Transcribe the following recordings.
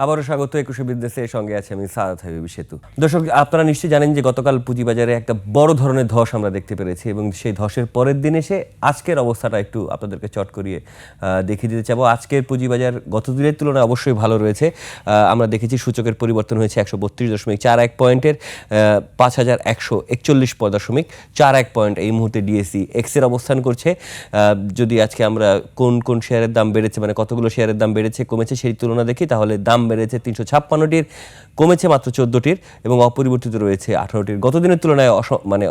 আবারও স্বাগত একুশে বিজনেসের সঙ্গে আছে আমি সাদাত হাবিবি সেতু। দর্শক, আপনারা নিশ্চয়ই জানেন যে গতকাল পুঁজিবাজারে একটা বড় ধরনের ধস আমরা দেখতে পেরেছি এবং সেই ধসের পরের দিন এসে আজকের অবস্থাটা একটু আপনাদেরকে চট করিয়ে দেখিয়ে দিতে চাবো। আজকের পুঁজিবাজার গত দিনের তুলনায় অবশ্যই ভালো রয়েছে। আমরা দেখেছি সূচকের পরিবর্তন হয়েছে 132.41 পয়েন্টের, 5141.41 পয়েন্ট এই মুহূর্তে ডিএসই এক্সের অবস্থান করছে। যদি আজকে আমরা কোন কোন শেয়ারের দাম বেড়েছে, মানে কতগুলো শেয়ারের দাম বেড়েছে কমেছে সেই তুলনা দেখি, তাহলে দাম বেড়েছে 356টির, কমেছে মাত্র 14টির এবং অপরিবর্তিত রয়েছে 18টির। গত দিনের তুলনায় মানে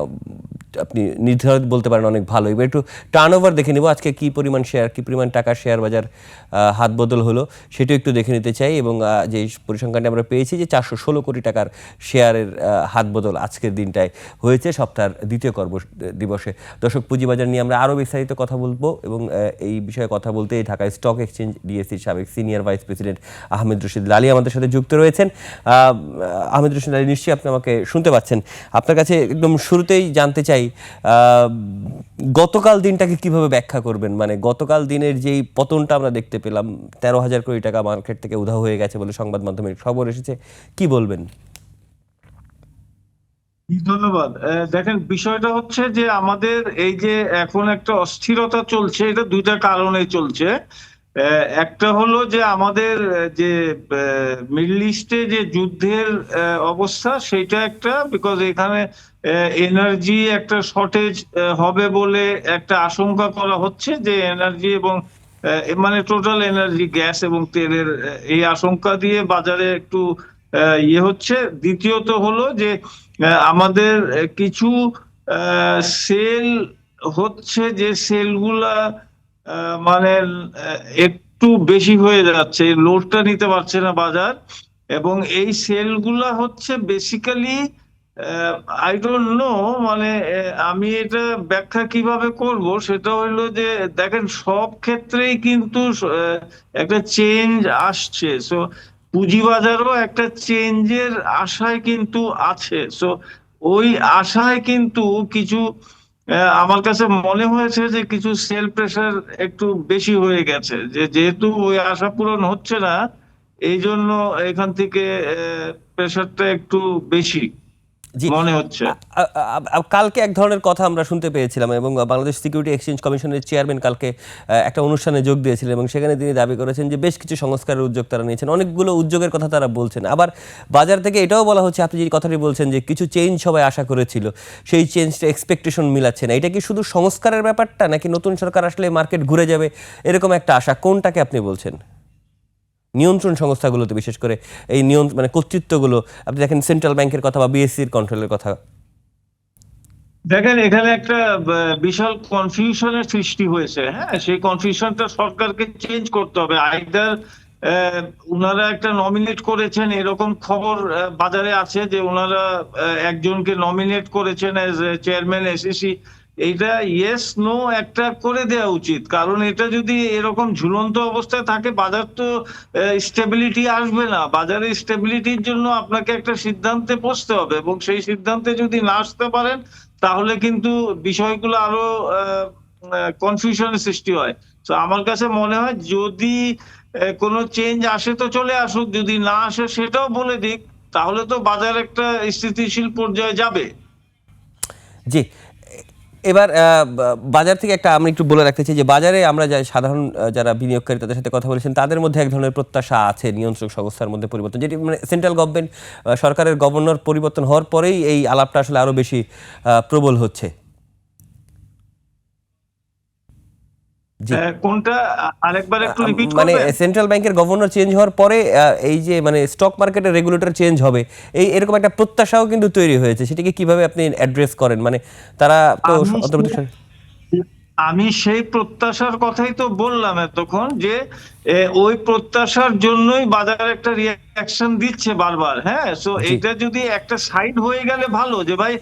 আপনি নির্ধারিত বলতে পারেন অনেক ভালো। এবার একটু টার্নওভার দেখে নিব, আজকে কি পরিমাণ শেয়ার, কি পরিমাণ টাকার শেয়ার বাজার হাত বদল হলো সেটাও একটু দেখে নিতে চাই। এবং যে পরিসংখ্যানটি আমরা পেয়েছি যে 416 কোটি টাকার শেয়ারের হাত বদল আজকের দিনটায় হয়েছে সপ্তাহের দ্বিতীয় দিবসে। দর্শক, পুঁজিবাজার নিয়ে আমরা আরও বিস্তারিত কথা বলবো এবং এই বিষয়ে কথা বলতে ঢাকা স্টক এক্সচেঞ্জ ডিএসসির সাবেক senior vice president Ahmed Rashid Lali আমাদের সাথে যুক্ত রয়েছেন। আহমেদ রশিদ লালী, নিশ্চয়ই আপনি আমাকে শুনতে পাচ্ছেন। আপনার কাছে একদম শুরুতেই জানতে চাই, গতকাল দিনটাকে কিভাবে ব্যাখ্যা করবেন? মানে গতকাল দিনের যেই পতনটা আমরা দেখতে পেলাম, 13,000 কোটি টাকা মার্কেট থেকে উধাও হয়ে গেছে বলে সংবাদ মাধ্যমে খবর এসেছে, কি বলবেন? ধন্যবাদ। দেখেন, বিষয়টা হচ্ছে যে আমাদের এই যে এখন একটা অস্থিরতা চলছে, এটা দুইটা কারণে চলছে। একটা হলো যে আমাদের যে মিডল ইস্টে যে যুদ্ধের অবস্থা, সেটা একটা, বিকজ এখানে এনার্জি একটা শর্টেজ হবে বলে একটা আশঙ্কা করা হচ্ছে, যে এনার্জি এবং মানে টোটাল এনার্জি, গ্যাস এবং তেলের এই আশঙ্কা দিয়ে বাজারে একটু ইয়ে হচ্ছে। দ্বিতীয়ত হলো যে আমাদের কিছু সেল হচ্ছে, যে সেলগুলা মানে একটু বেশি হয়ে যাচ্ছে, লোডটা নিতে পারছে না বাজার। এবং এই সেলগুলা হচ্ছে বেসিক্যালি আই ডোন্ট নো, মানে আমি এটা ব্যাখ্যা কিভাবে করব, সেটা হইলো যে দেখেন, সব ক্ষেত্রেই কিন্তু একটা চেঞ্জ আসছে। সো পুঁজিবাজারও একটা চেঞ্জের আশায় কিন্তু আছে। সো ওই আশায় কিন্তু কিছু আমার কাছে মনে হয়েছে যে কিছু সেল প্রেসার একটু বেশি হয়ে গেছে, যে যেহেতু ওই আশা পূরণ হচ্ছে না, এই জন্য এখান থেকে প্রেসারটা একটু বেশি জি, মনে হচ্ছে। কালকে এক ধরনের কথা আমরা শুনতে পেয়েছিলাম এবং বাংলাদেশ সিকিউরিটি এক্সচেঞ্জ কমিশনের চেয়ারম্যান কালকে একটা অনুষ্ঠানে যোগ দিয়েছিলেন এবং সেখানে তিনি দাবি করেছেন যে বেশ কিছু সংস্কারের উদ্যোগ তারা নিয়েছেন, অনেকগুলো উদ্যোগের কথা তারা বলছেন। আবার বাজার থেকে এটাও বলা হচ্ছে, আপনি যে কথাটি বলছেন যে কিছু চেঞ্জ সবাই আশা করেছিল, সেই চেঞ্জটা এক্সপেকটেশন মিলাচ্ছে না। এটা কি শুধু সংস্কারের ব্যাপারটা, নাকি নতুন সরকার আসলে মার্কেট ঘুরে যাবে এরকম একটা আশা? কোনটাকে আপনি বলছেন? নিয়ন্ত্রণ সংস্থাগুলোতে, বিশেষ করে এই মানে কর্তৃত্বগুলো, আপনি দেখেন সেন্ট্রাল ব্যাংকের কথা বা বিএসসির কন্ট্রোলের কথা। দেখেন, এখানে একটা বিশাল কনফিউশনের সৃষ্টি হয়েছে। হ্যাঁ, সেই কনফিউশনটা সরকারকে চেঞ্জ করতে হবে। আইদার উনারা একটা নমিনেট করেছেন, এরকম খবর বাজারে আছে যে উনারা একজনকে নমিনেট করেছেন এজ চেয়ারম্যান এসএসসি। এইটা ইয়েস নো একটা করে দেওয়া উচিত, কারণ এটা যদি এরকম ঝুলন্ত অবস্থায় থাকে, বাজার তো স্টেবিলিটি আসবে না। বাজারে স্টেবিলিটির জন্য আপনাকে একটা সিদ্ধান্তে পৌঁছতে হবে, এবং সেই সিদ্ধান্তে যদি না আসতে পারেন, তাহলে কিন্তু বিষয়গুলো আরো কনফিউশনের সৃষ্টি হয়। তো আমার কাছে মনে হয়, যদি কোনো চেঞ্জ আসে তো চলে আসুক, যদি না আসে সেটাও বলে দিক, তাহলে তো বাজার একটা স্থিতিশীল পর্যায়ে যাবে। জি, এবার বাজার থেকে একটা আমি একটু বলে রাখতে চাই যে বাজারে আমরা সাধারণ যারা বিনিয়োগকারী তাদের সাথে কথা বলেছেন, তাদের মধ্যে এক ধরনের প্রত্যাশা আছে নিয়ন্ত্রক সংস্থার মধ্যে পরিবর্তন, যেটি মানে সেন্ট্রাল গভর্নমেন্ট, সরকারের গভর্নর পরিবর্তন হওয়ার পরেই এই আলাপটা আসলে আরো বেশি প্রবল হচ্ছে। জি, কোনটা আরেকবার একটু রিপিট মানে করবেন? সেন্ট্রাল ব্যাংকের গভর্নর চেঞ্জ হওয়ার পরে এই যে মানে স্টক মার্কেটের রেগুলেটর চেঞ্জ হবে, এরকম একটা প্রত্যাশাও কিন্তু তৈরি হয়েছে। সেটাকে কিভাবে আপনি অ্যাড্রেস করেন? মানে তারা তো আমি সেই প্রত্যাশার কথাই তো বললাম এতক্ষণ, যে ওই প্রত্যাশার জন্যই বাজার একটা রিয়াকশন দিচ্ছে বারবার। হ্যাঁ, সো জি, এটা যদি একটা সাইড হয়ে গেলে ভালো, যে ভাই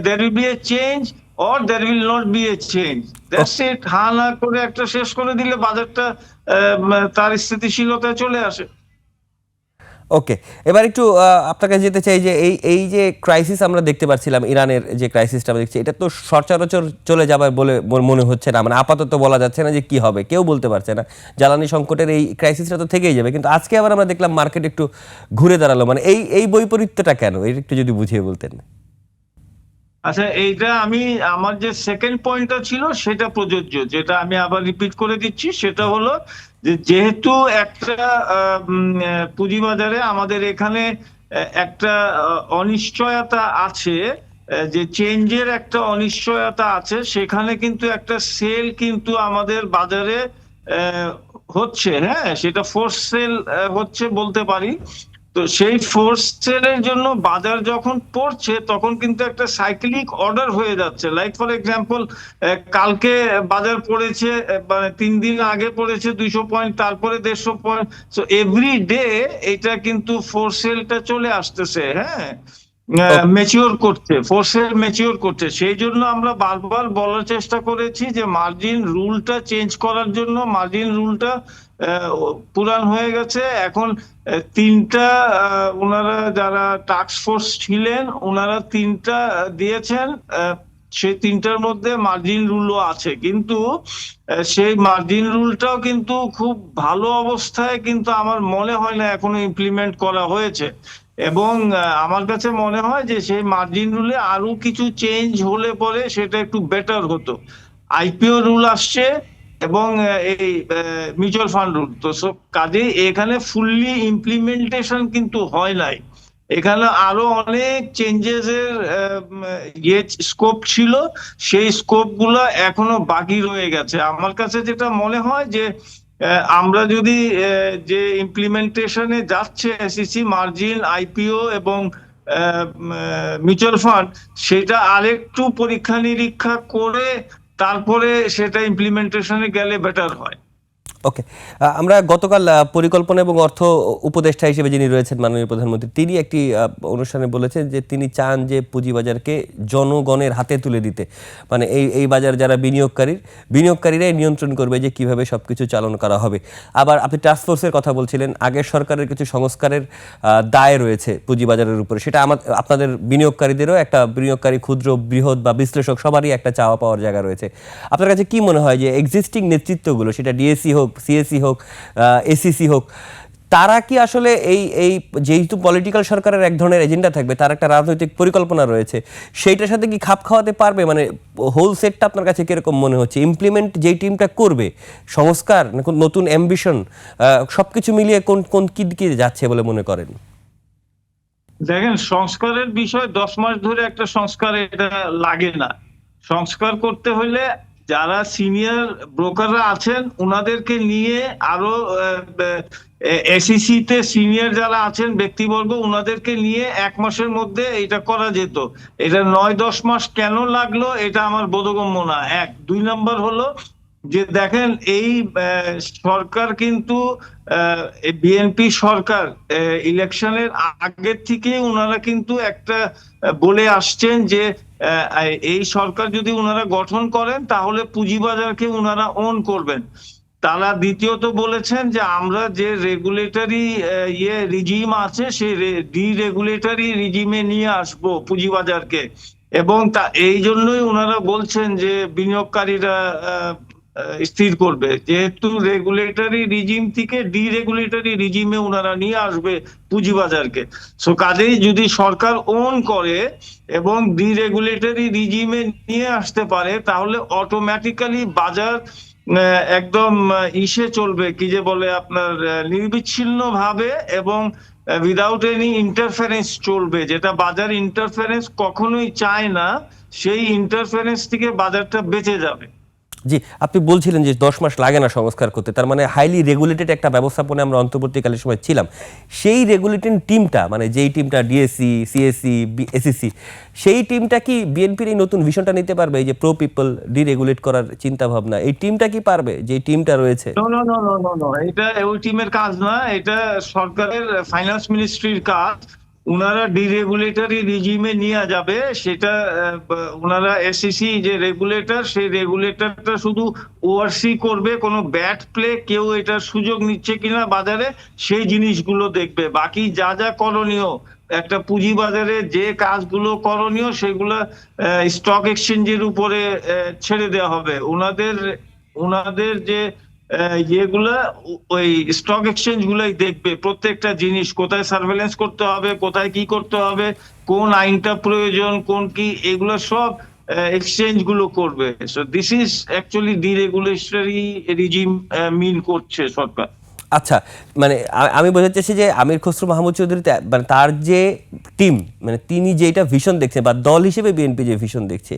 there will be a change or there will not be a change, that's it। হা না করে একটা শেষ করে দিলে বাজারটা তার স্থিতিশীলতায় চলে আসে। ওকে, এবার একটু আপনার কাছে যেতে চাই যে এই এই যে ক্রাইসিস আমরা দেখতে পাচ্ছিলাম, ইরানের যে ক্রাইসিসটা আমরা দেখছি, এটা তো সচরাচর চলে যাবে বলে মনে হচ্ছে না, মানে আপাতত বলা যাচ্ছে না যে কি হবে, কেউ বলতে পারছে না। জ্বালানি সংকটের এই ক্রাইসিসটা তো থেকেই যাবে, কিন্তু আজকে আবার আমরা দেখলাম মার্কেট একটু ঘুরে দাঁড়ালো, মানে এই এই বৈপরীত্যটা কেন, এটা একটু যদি বুঝিয়ে বলতেন। আচ্ছা, এইটা আমি আমার যে সেকেন্ড পয়েন্টটা ছিল সেটা প্রযোজ্য, যেটা আমি আবার রিপিট করে দিচ্ছি, সেটা হলো যে যেহেতু একটা পুঁজিবাজারে আমাদের এখানে একটা অনিশ্চয়তা আছে, যে চেঞ্জের একটা অনিশ্চয়তা আছে, সেখানে কিন্তু একটা সেল কিন্তু আমাদের বাজারে হচ্ছে, হ্যাঁ, সেটা ফোর্স সেল হচ্ছে বলতে পারি। তো সেই ফোর্স সেলের জন্য বাজার যখন পড়ছে তখন কিন্তু একটা সাইক্লিক অর্ডার হয়ে যাচ্ছে। লাইক ফর এক্সাম্পল, কালকে বাজার পড়েছে, মানে 3 দিন আগে পড়েছে 200 পয়েন্ট, তারপরে 150 পয়েন্ট। সো এভরি ডে এটা কিন্তু ফোর্স সেলটা চলে আসতেছে, হ্যাঁ, ম্যাচিওর করছে, ফোর্স সেল ম্যাচিওর করছে। সেই জন্য আমরা বারবার বলার চেষ্টা করেছি যে মার্জিন রুলটা চেঞ্জ করার জন্য, মার্জিন রুলটা পুরান হয়ে গেছে এখন। তিনটা ওনারা যারা টাস্ক ফোর্স ছিলেন ওনারা তিনটা দিয়েছেন, সেই তিনটার মধ্যে মার্জিন রুলও আছে, কিন্তু সেই মার্জিন রুলটাও কিন্তু খুব ভালো অবস্থায় কিন্তু আমার মনে হয় না এখনো ইমপ্লিমেন্ট করা হয়েছে। এবং আমার কাছে মনে হয় যে সেই মার্জিন রুলে আরো কিছু চেঞ্জ হলে পরে সেটা একটু বেটার হতো। আইপিও রুল আসছে এবং এই মিউচুয়াল ফান্ড রুল, তো সব কাজে এখানে ফুললি ইমপ্লিমেন্টেশন কিন্তু হয় নাই। এখানে আরো অনেক চেঞ্জেস এর ইয়ে স্কোপ ছিল, সেই স্কোপ গুলো এখনো বাকি রয়ে গেছে। আমার কাছে যেটা মনে হয় যে আমরা যদি যে ইমপ্লিমেন্টেশনে যাচ্ছে এসইসি, মার্জিন, আইপিও এবং মিউচুয়াল ফান্ড, সেটা আরেকটু পরীক্ষা নিরীক্ষা করে তারপরে সেটা ইমপ্লিমেন্টেশনে গেলে বেটার হয়। ওকে, আমরা গতকাল পরিকল্পনা এবং অর্থ উপদেষ্টা হিসেবে যিনি রয়েছেন মাননীয় প্রধানমন্ত্রী, তিনি একটি অনুষ্ঠানে বলেছেন যে তিনি চান যে পুঁজিবাজারকে জনগণের হাতে তুলে দিতে, মানে এই এই বাজার যারা বিনিয়োগকারীরাই নিয়ন্ত্রণ করবে যে কিভাবে সবকিছু চালন করা হবে। আবার আপনি টাস্কফোর্সের কথা বলছিলেন, আগের সরকারের কিছু সংস্কারের দায় রয়েছে পুঁজিবাজারের উপরে, সেটা আপনাদের বিনিয়োগকারীদেরও, একটা বিনিয়োগকারী ক্ষুদ্র বৃহৎ বা বিশ্লেষক সবারই একটা চাওয়া পাওয়ার জায়গা রয়েছে। আপনার কাছে কি মনে হয় যে এক্সিস্টিং নেতৃত্বগুলো, সেটা ডিএসি হোক, সিএসি হোক, এসিসি হোক, তারা কি আসলে এই এই যেহেতু পলিটিক্যাল সরকারের এক ধরনের এজেন্ডা থাকবে, তার একটা রাজনৈতিক পরিকল্পনা রয়েছে, সেইটার সাথে কি খাপ খাওয়াতে পারবে? মানে হোল সেটটা আপনার কাছে কিরকম মনে হচ্ছে? ইমপ্লিমেন্ট যেই টিমটা করবে, সংস্কার, নতুন অ্যাম্বিশন, সবকিছু মিলিয়ে কোন কোন কি দিকে যাচ্ছে বলে মনে করেন? দেখেন, সংস্কারের বিষয় 10 মাস ধরে একটা সংস্কার এটা লাগে না। সংস্কার করতে হলে যারা সিনিয়র ব্রোকাররা আছেন ওনাদেরকে নিয়ে, আরো এসইসি তে সিনিয়র যারা আছেন ব্যক্তিবর্গ, ওনাদেরকে নিয়ে 1 মাসের মধ্যে এটা করা যেত। এটা 9-10 মাস কেন লাগলো এটা আমার বোধগম্য না। 2 নম্বর হলো যে দেখেন, এই সরকার কিন্তু বিএনপি সরকার ইলেকশনের আগের থেকে ওনারা কিন্তু একটা বলে আসছেন যে এই সরকার যদি ওনারা গঠন করেন তাহলে পুঁজিবাজারকে ওনারা ওন করবেন। তারা দ্বিতীয়ত বলেছেন যে আমরা যে রেগুলেটরি রিজিম আছে সেই ডিরেগুলেটরি রিজিমে নিয়ে আসবো পুঁজিবাজারকে। এবং এই জন্যই ওনারা বলছেন যে বিনিয়োগকারীরা স্থির করবে, যেহেতু রেগুলেটরি রিজিম থেকে ডিরেগুলেটরি রিজিমে ওনারা নিয়ে আসবে পুঁজিবাজারকে। সো কাজেই যদি সরকার ওন করে এবং ডিরেগুলেটরি রিজিমে নিয়ে আসতে পারে তাহলে অটোমেটিক্যালি বাজার একদম ইসে চলবে, কি যে বলে আপনার, নির্বিচ্ছিন্ন ভাবে এবং উইদাউট এনি ইন্টারফারেন্স চলবে, যেটা বাজার ইন্টারফারেন্স কখনোই চায় না। সেই ইন্টারফারেন্স থেকে বাজারটা বেঁচে যাবে। জি, আপনি বলছিলেন যে 10 মাস লাগে না সংস্কার করতে, তার মানে হাইলি রেগুলেটেড একটা ব্যবস্থাপনা আমরা অন্তর্বর্তীকালীন সময় ছিলাম। সেই রেগুলেটিং টিমটা, মানে যেই টিমটা ডিএসসি, সিএসসি, এসিসি, সেই টিমটা কি বিএনপির এই নতুন ভিশনটা নিতে পারবে? এই যে প্রো পিপল ডিরেগুলেট করার চিন্তা ভাবনা, এই টিমটা কি পারবে, যে টিমটা রয়েছে? এটা ওই টিমের কাজ না, এটা সরকারের ফাইন্যান্স মিনিস্ট্রির কাজ। উনারা ডিরেগুলেটরি রিজিমে নিয়ে যাবে, সেটা উনারা এসইসি যে রেগুলেটর, সেই রেগুলেটরটা শুধু ওভারসি করবে, কোনো ব্যাড প্লে কেউ এটার সুযোগ নিচ্ছে কিনা বাজারে সেই জিনিসগুলো দেখবে। বাকি যা যা করণীয় একটা পুঁজিবাজারে যে কাজগুলো করণীয় সেগুলো স্টক এক্সচেঞ্জের উপরে ছেড়ে দেওয়া হবে। ওনাদের ওনাদের যে ইয়েগুলা ওই স্টক এক্সচেঞ্জ গুলাই দেখবে প্রত্যেকটা জিনিস, কোথায় সার্ভেলেন্স করতে হবে, কোথায় কি করতে হবে, কোন আইনটা প্রয়োজন, কোন কি, এগুলো সব এক্সচেঞ্জ গুলো করবে। So this is actually deregulatory regime mean করছে সরকার। আচ্ছা, মানে আমি বোঝাতে চাইছি যে আমির খসরু মাহমুদ চৌধুরী মানে তার যে টিম, মানে তিনি যেটা ভিশন দেখছেন বা দল হিসেবে বিএনপি যে ভিশন দেখছে,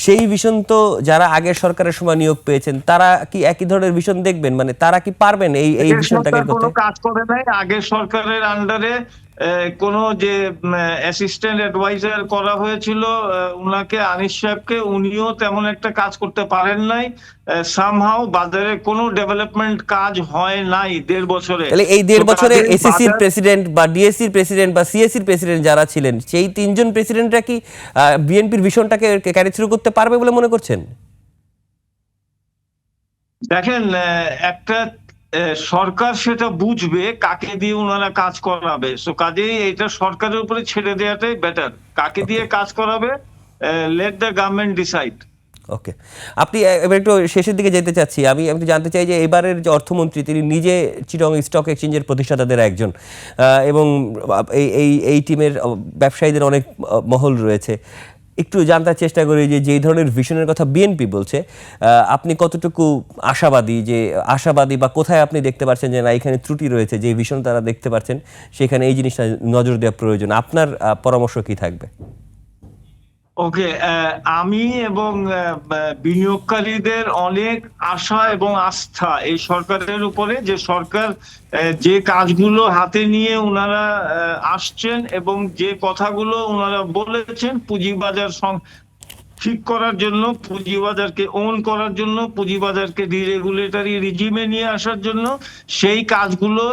সেই ভিশন তো যারা আগের সরকারের সময় নিয়োগ পেয়েছেন তারা কি একই ধরনের ভিশন দেখবেন? মানে তারা কি পারবেন এই ভিশনটাকে কোনো করতে? কাজ করে নাই আগের সরকারের আন্ডারে। কোন যে অ্যাসিস্ট্যান্ট অ্যাডভাইজার করা হয়েছিল উনাকে, আনিস সাহেবকে, উনিও তেমন একটা কাজ করতে পারেন নাই। সামহাও বাজারে কোনো ডেভেলপমেন্ট কাজ হয় নাই 1.5 বছরে। তাহলে এই 1.5 বছরে তাদের এসএসসির প্রেসিডেন্ট বা ডিএসসির প্রেসিডেন্ট বা সিএসসির প্রেসিডেন্ট যারা ছিলেন, সেই 3জন প্রেসিডেন্টরা কি বিএনপির ভিশনটাকে ক্যারি থ্রু করতে পারবে বলে মনে করছেন? দেখেন, একটা সরকার সেটা বুঝবে কাকে দিয়ে ওনারা কাজ করাবে। সো কাজেই এটা সরকারের উপরে ছেড়ে দেওয়াটাই বেটার। কাকে দিয়ে কাজ করাবে, লেট দ্য গভর্নমেন্ট ডিসাইড। ওকে, আপনি এবার একটু শেষের দিকে যেতে চাচ্ছি। আমি একটু জানতে চাই যে এবারের যে অর্থমন্ত্রী, তিনি নিজে চিটং স্টক এক্সচেঞ্জের প্রতিষ্ঠাতাদের একজন, এবং এই টিমের ব্যবসায়ীদের অনেক মহল রয়েছে। একটু জানতে চেষ্টা করি যে যেই ধরনের ভিশনের কথা বিএনপি বলছে, আপনি কতটুকু আশাবাদী বা কোথায় আপনি দেখতে পাচ্ছেন যে না, এখানে ত্রুটি রয়েছে, যে ভিশন তারা দেখতে পাচ্ছেন সেখানে এই জিনিসটা নজর দেওয়া প্রয়োজন? আপনার পরামর্শ কি থাকবে? ওকে, আমি এবং বিনিয়োগকারীদের অনেক আশা এবং আস্থা এই সরকারের উপরে, যে সরকার যে কাজগুলো হাতে নিয়ে ওনারা আসছেন এবং যে কথাগুলো ওনারা বলেছেন পুঁজিবাজার ঠিক করার জন্য, পুঁজিবাজারকে ওন করার জন্য, পুঁজিবাজারকে ডিরেগুলেটরি রিজিমে নিয়ে আসার জন্য, সেই কাজগুলো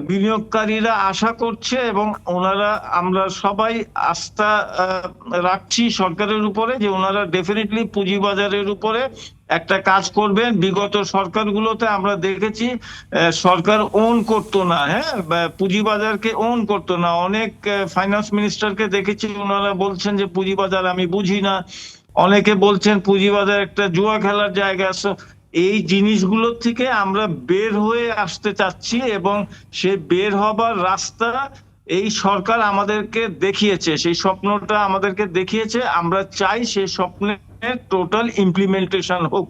বিনিয়োগকারীরা আশা করছে এবং ওনারা, আমরা সবাই আস্থা রাখছি সরকারের উপরে যে ওনারা ডেফিনেটলি পুঁজিবাজারের উপরে একটা কাজ করবেন। বিগত সরকারগুলোতে আমরা দেখেছি সরকার ওন করতো না, হ্যাঁ, পুঁজিবাজারকে ওন করতো না। অনেক ফাইন্যান্স মিনিস্টারকে দেখেছি ওনারা বলছেন যে পুঁজিবাজার আমি বুঝি না, অনেকে বলছেন পুঁজিবাজার একটা জুয়া খেলার জায়গা। এই জিনিসগুলোর থেকে আমরা বের হয়ে আসতে চাচ্ছি এবং সে বের হবার রাস্তা এই সরকার আমাদেরকে দেখিয়েছে, সেই স্বপ্নটা আমাদেরকে দেখিয়েছে। আমরা চাই সেই স্বপ্নের টোটাল ইমপ্লিমেন্টেশন হোক।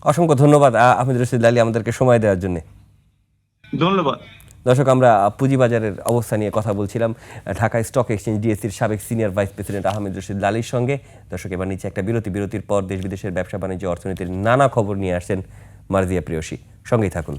অসংখ্য ধন্যবাদ আহমেদ রশিদ আলী আমাদেরকে সময় দেওয়ার জন্য। ধন্যবাদ। দর্শক, আমরা পুঁজিবাজারের অবস্থা নিয়ে কথা বলছিলাম ঢাকা স্টক এক্সচেঞ্জ ডিএসসির সাবেক senior vice president Ahmed Rashid আলীর সঙ্গে। দর্শক, এবার নিচে একটা বিরতির পর দেশ বিদেশের ব্যবসা বাণিজ্য অর্থনীতির নানা খবর নিয়ে আসছেন মার্জিয়া প্রিয়সী। সঙ্গেই থাকুন।